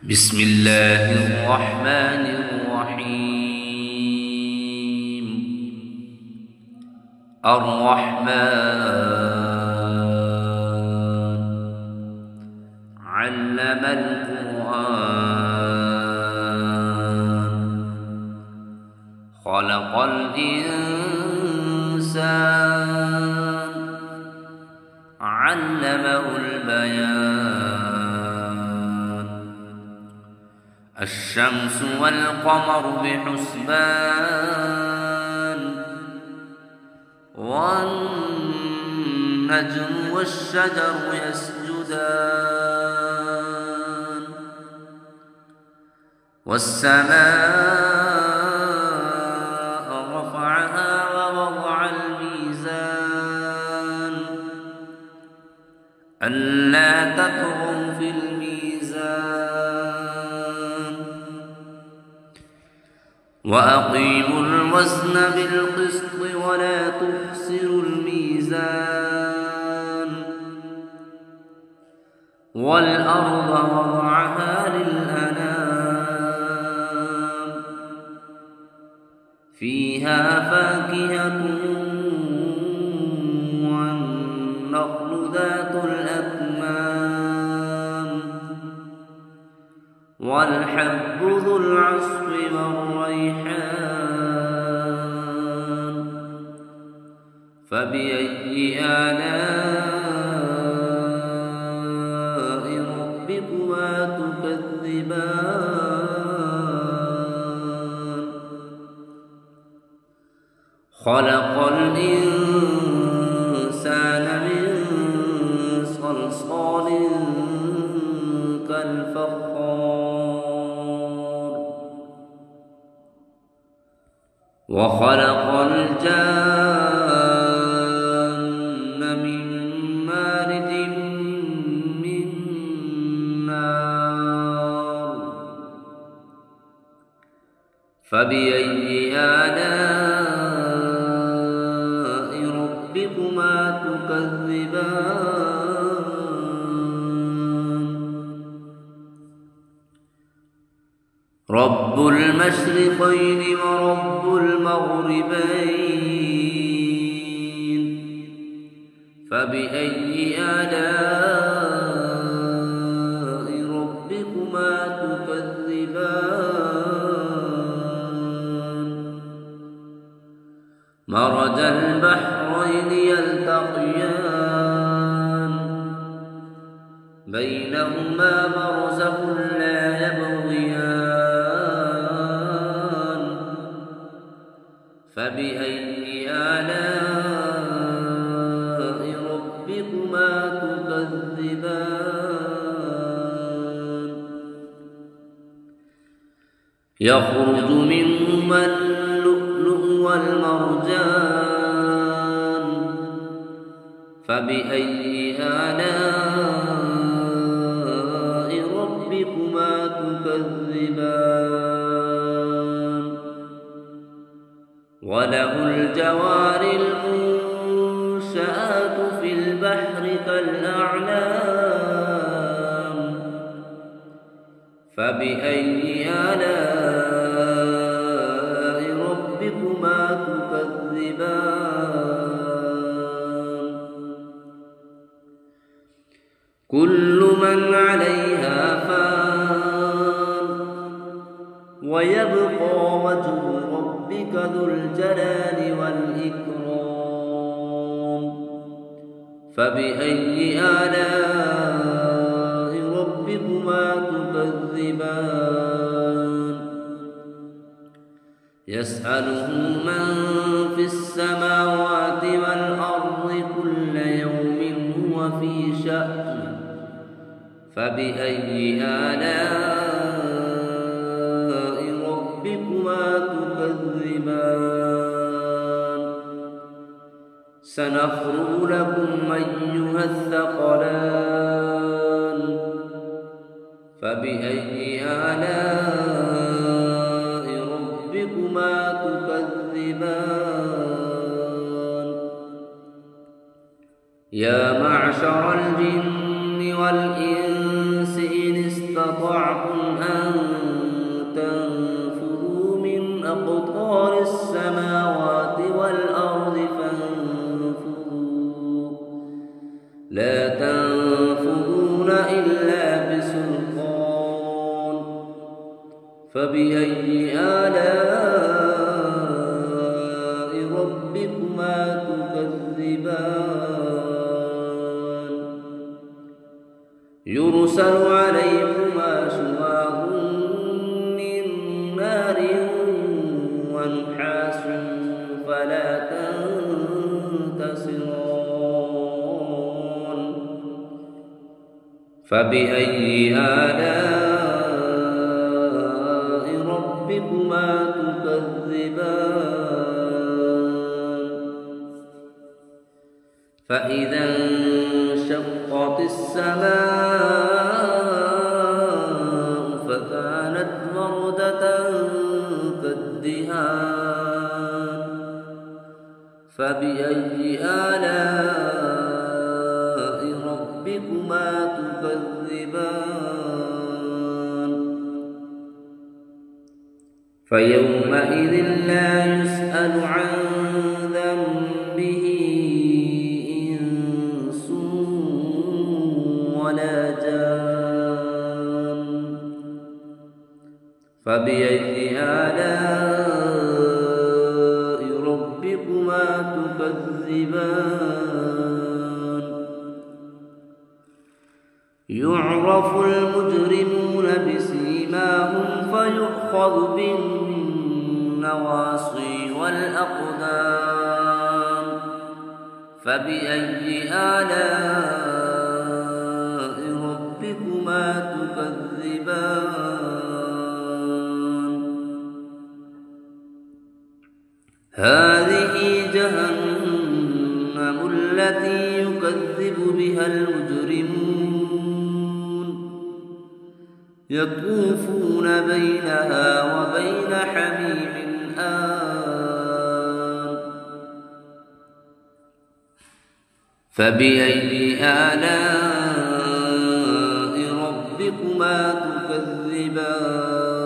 بسم الله الرحمن الرحيم. الرحمن علم القرآن خلق الإنسان علمه البيان. الشمس والقمر بحسبان والنجم والشجر يسجدان والسماء رفعها ووضع الميزان ألا تطغوا في الميزان وأقيموا الوزن بالقسط ولا تخسروا الميزان والأرض وضعها للأنام فيها فاكهة والنخل ذات الأكمام والحب ذو العصف والريحان فبأي آلاء ربكما تكذبان. خلق الإنسان من صلصال كالفخار وخلق الجان من مارد من نار فبأي آلاء ربكما تكذبان. رب المشرقين ورب المغربين فبأي آلاء ربكما تكذبان. مرج البحرين يلتقيان بينهما برزخ لا يبغيان فبأي آلاء ربكما تكذبان. يخرج منهما اللؤلؤ والمرجان فبأي آلاء ربكما تكذبان. وله الجوار المنشآت في البحر كالأعلام فبأي آلاء ربكما تكذبان. كل من عليها فان ويبقى وجه ربك ذو الجلال والإكرام فبأي آلاء ربكما تكذبان. يسأله من في السماوات والأرض كل يوم هو في شأن فبأي آلاء ربكما تكذبان. سنفرغ لكم أيها الثقلان فبأي آلاء ربكما تكذبان. يا معشر الجن والإنس إن استطعتم فبأي آلاء ربكما تكذبان يرسل عليكما شواظ من نار ونحاس فلا تنتصران فبأي آلاء ربكما تكذبان فإذا انشقت السماء فكانت وردة كالدهان فبأي آلاء ربكما تكذبان فيومئذ لا يسأل عن ذنبه إنس ولا جان فبأي آلاء ربكما تكذبان يعرف المجرمون بسيماهم فيؤخذ بالنواصي والأقدام فبأي آلاء ربكما تكذبان هذه جهنم التي يكذب بها المجرمون يطوفون بينها وبين حميم آن فبأي آلاء ربكما تكذبان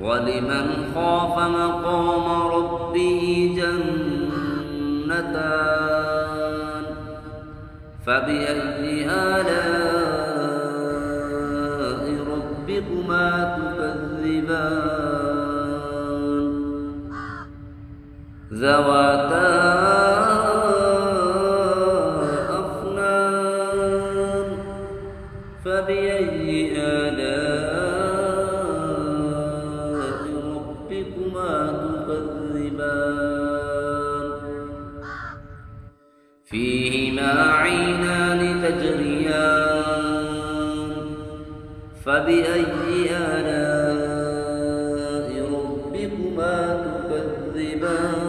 ولمن خاف مقام ربه جنتان فبأي آلاء ربكما تكذبان ذواتا أفنان فبأي آلاء ربكما تكذبان فيهما عينان تجريان فبأي آلاء ربكما تكذبان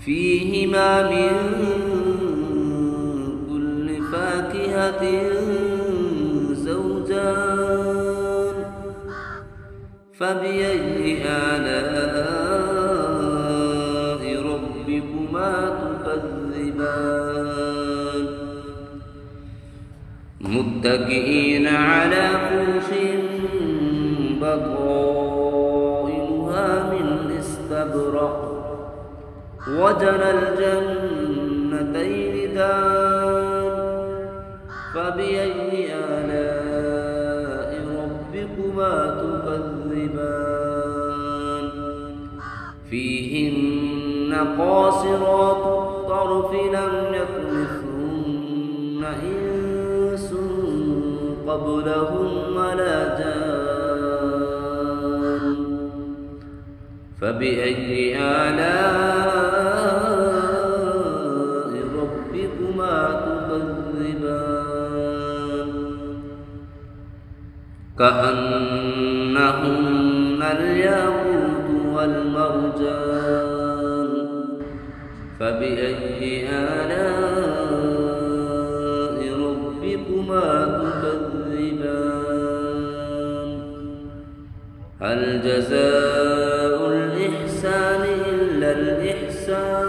فيهما من كل فاكهة زوجان فبأي آلاء ربكما تكذبان متكئين على فرش بطائنها من استبرق وجنى الجنتين دان فبأي آلاء ربكما تكذبان فيهن قاصرات الطرف لم يطمثهن إنس قبلهم ولا جان فبأي آلاء ربكما تكذبان كأنهن الياقوت والمرجان فبأي آلاء ربكما تكذبان هل جزاء الإحسان إلا الإحسان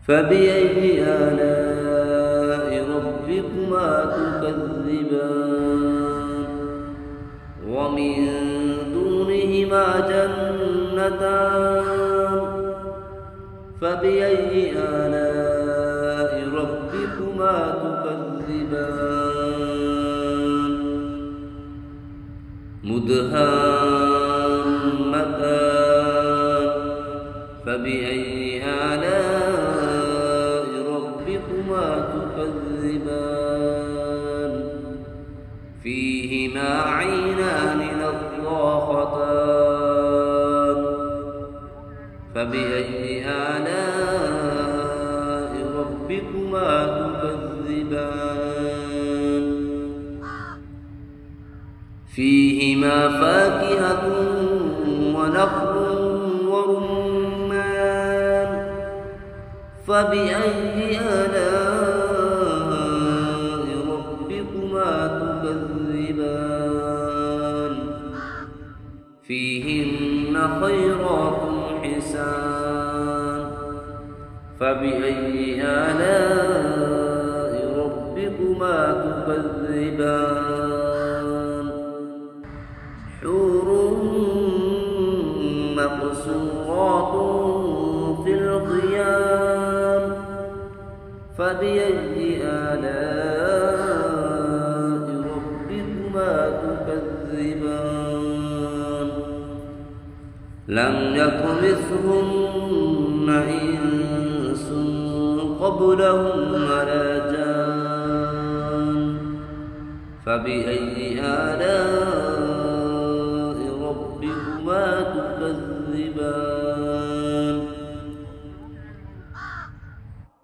فبأي آلاء ربكما تكذبان ومن دونهما جنتان فبأي آلاء ربكما تكذبان مدهامتان فبأي آلاء ربكما تكذبان فيهما عينان نضاختان فبأي آلاء ربكما تكذبان فيهما فاكهة ونخل ورمان فبأي آلاء ربكما تكذبان فيهن خيرات حسان فبأي آلاء ربكما تكذبان حور مقصورات في الخيام فبأي آلاء ربكما تكذبان لم يطمثهن إنس قبلهم ولا جان فبأي آلاء ربكما تكذبان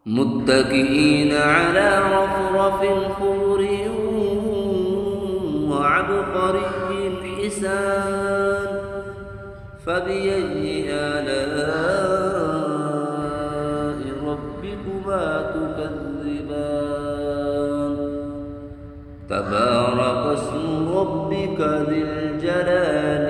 متكئين على رفرف خضر وعبقري حسان فبأي آلاء ربكما تكذبان تبارك اسم ربك ذي الجلال